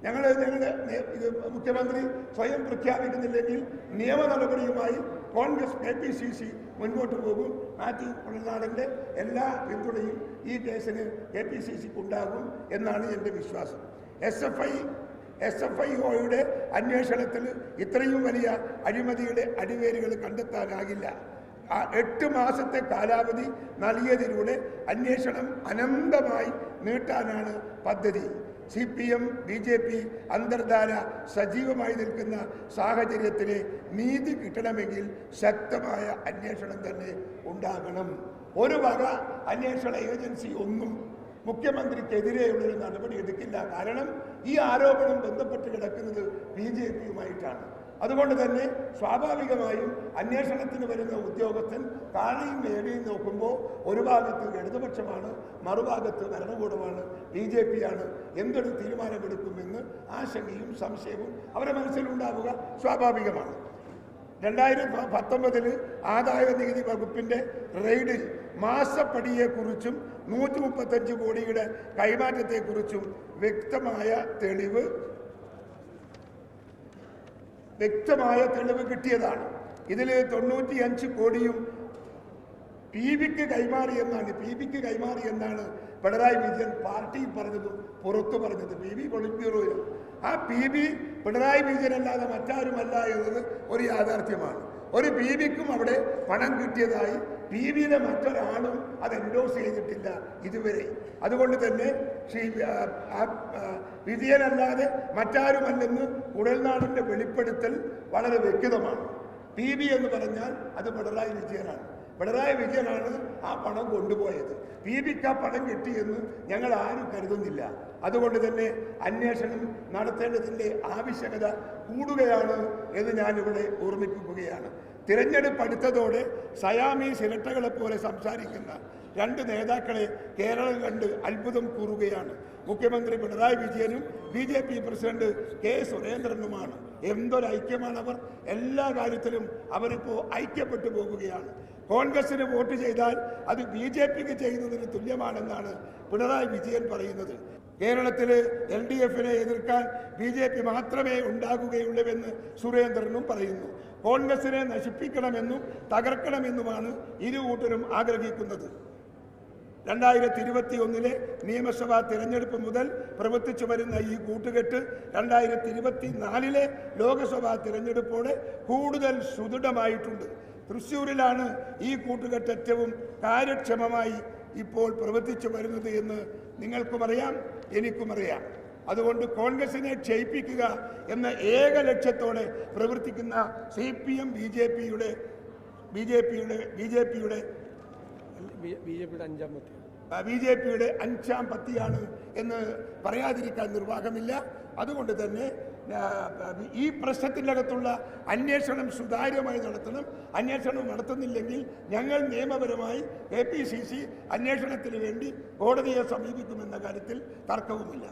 ഞങ്ങളുടെ മുഖ്യമന്ത്രി സ്വയം പ്രഖ്യാപിക്കുന്നില്ലെങ്കിൽ നിയമ നടപടിയുമായി കോൺഗ്രസ് KPCC മുൻപോട്ട് പോകും. മാത്യു കുഴൽനാടൻ്റെ എല്ലാ പിന്തുണയും ഈ കേസിന് KPCCക്ക് ഉണ്ടാകും എന്നാണ് എൻ്റെ വിശ്വാസം. SFIOയുടെ അന്വേഷണത്തിൽ ഇത്രയും വലിയ അഴിമതിയുടെ അടിവേരുകൾ കണ്ടെത്താനാകില്ല. 8 മാസത്തെ കാലാവധി നൽകിയതിലൂടെ അന്വേഷണം അനന്തമായി നീട്ടാനാണ് പദ്ധതി. CPM BJP അന്തർധാര സജീവമായി നിൽക്കുന്ന സാഹചര്യത്തിൽ നീതി കിട്ടണമെങ്കിൽ ശക്തമായ അന്വേഷണം തന്നെ ഉണ്ടാകണം. ഒരു വക അന്വേഷണ ഏജൻസി ഒന്നും മുഖ്യമന്ത്രിക്കെതിരെയുള്ളൊരു നടപടി എടുക്കില്ല. കാരണം ഈ ആരോപണം ബന്ധപ്പെട്ട് കിടക്കുന്നത് BJPയുമായിട്ടാണ്. അതുകൊണ്ട് തന്നെ സ്വാഭാവികമായും അന്വേഷണത്തിന് വരുന്ന ഉദ്യോഗസ്ഥൻ താഴെയും മേലെയും നോക്കുമ്പോൾ ഒരു ഭാഗത്ത് ഇടതുപക്ഷമാണ്, മറുഭാഗത്ത് ഭരണകൂടമാണ്, BJPയാണ്. എന്തൊരു തീരുമാനമെടുക്കുമെന്ന് ആശങ്കയും സംശയവും അവരുടെ മനസ്സിലുണ്ടാവുക സ്വാഭാവികമാണ്. 2019 ആദായ നികുതി വകുപ്പിൻ്റെ റെയ്ഡിൽ മാസപ്പടിയെക്കുറിച്ചും 135 കോടിയുടെ കൈമാറ്റത്തെക്കുറിച്ചും വ്യക്തമായ തെളിവ് കിട്ടിയതാണ്. ഇതിൽ 95 കോടിയും PBക്ക് കൈമാറിയെന്നാണ് പിണറായി വിജയൻ പാർട്ടിയിൽ പറഞ്ഞതും പുറത്തു പറഞ്ഞത്. PB പൊളിറ്റ് ബ്യൂറോയിൽ ആ PB പിണറായി വിജയനല്ലാതെ മറ്റാരുമല്ല എന്നത് ഒരു യാഥാർത്ഥ്യമാണ്. ഒരു PBക്കും അവിടെ പണം കിട്ടിയതായി PBയിലെ മറ്റൊരാളും അത് എൻഡോസ് ചെയ്തിട്ടില്ല ഇതുവരെ. അതുകൊണ്ട് തന്നെ വിജയനല്ലാതെ മറ്റാരുമല്ലെന്ന് കുഴൽനാടൻ്റെ വെളിപ്പെടുത്തൽ വളരെ വ്യക്തമാണ്. PB എന്ന് പറഞ്ഞാൽ അത് പിണറായി വിജയനാണ്. പിണറായി വിജയനാണ് ആ പണം കൊണ്ടുപോയത്. PBക്ക് ആ പണം കിട്ടിയെന്ന് ഞങ്ങൾ ആരും കരുതുന്നില്ല. അതുകൊണ്ട് തന്നെ അന്വേഷണം നടത്തേണ്ടതിൻ്റെ ആവശ്യകത കൂടുകയാണ് എന്ന് ഞാനിവിടെ ഓർമ്മിപ്പിക്കുകയാണ്. തിരഞ്ഞെടുപ്പ് അടുത്തതോടെ സയാമീസ് ഇരട്ടകളെ പോലെ സംസാരിക്കുന്ന 2 നേതാക്കളെ കേരളം കണ്ട് അത്ഭുതം കൂറുകയാണ്. മുഖ്യമന്ത്രി പിണറായി വിജയനും BJP പ്രസിഡന്റ് K. സുരേന്ദ്രനുമാണ്. എന്തൊരൈക്യമാണവർ! എല്ലാ കാര്യത്തിലും അവരിപ്പോൾ ഐക്യപ്പെട്ടു പോകുകയാണ്. കോൺഗ്രസിന് വോട്ട് ചെയ്താൽ അത് BJPക്ക് ചെയ്യുന്നതിന് തുല്യമാണെന്നാണ് പിണറായി വിജയൻ പറയുന്നത്. കേരളത്തിൽ LDFനെ എതിർക്കാൻ BJP മാത്രമേ ഉണ്ടാകുകയുള്ളൂവെന്ന് സുരേന്ദ്രനും പറയുന്നു. കോൺഗ്രസിനെ നശിപ്പിക്കണമെന്നും തകർക്കണമെന്നുമാണ് ഇരുകൂട്ടരും ആഗ്രഹിക്കുന്നത്. 2021 നിയമസഭാ തിരഞ്ഞെടുപ്പ് മുതൽ പ്രവർത്തിച്ചു വരുന്ന ഈ കൂട്ടുകെട്ട് 2024 ലോക്സഭാ തിരഞ്ഞെടുപ്പോടെ കൂടുതൽ സുദൃഢമായിട്ടുണ്ട്. തൃശ്ശൂരിലാണ് ഈ കൂട്ടുകെട്ട് ഏറ്റവും കാര്യക്ഷമമായി ഇപ്പോൾ പ്രവർത്തിച്ചു വരുന്നത് എന്ന് നിങ്ങൾക്കുമറിയാം, എനിക്കുമറിയാം. അതുകൊണ്ട് കോൺഗ്രസിനെ ക്ഷയിപ്പിക്കുക എന്ന ഏക ലക്ഷ്യത്തോടെ പ്രവർത്തിക്കുന്ന CPM BJPയുടെ അഞ്ചാം പത്തിയാണ് എന്ന് പറയാതിരിക്കാൻ നിർവാഹമില്ല. അതുകൊണ്ട് തന്നെ ഈ പ്രശ്നത്തിനകത്തുള്ള അന്വേഷണം സുതാര്യമായി നടത്തണം. അന്വേഷണം നടത്തുന്നില്ലെങ്കിൽ ഞങ്ങൾ നിയമപരമായി KPCC അന്വേഷണത്തിന് വേണ്ടി കോടതിയെ സമീപിക്കുമെന്ന കാര്യത്തിൽ തർക്കവുമില്ല.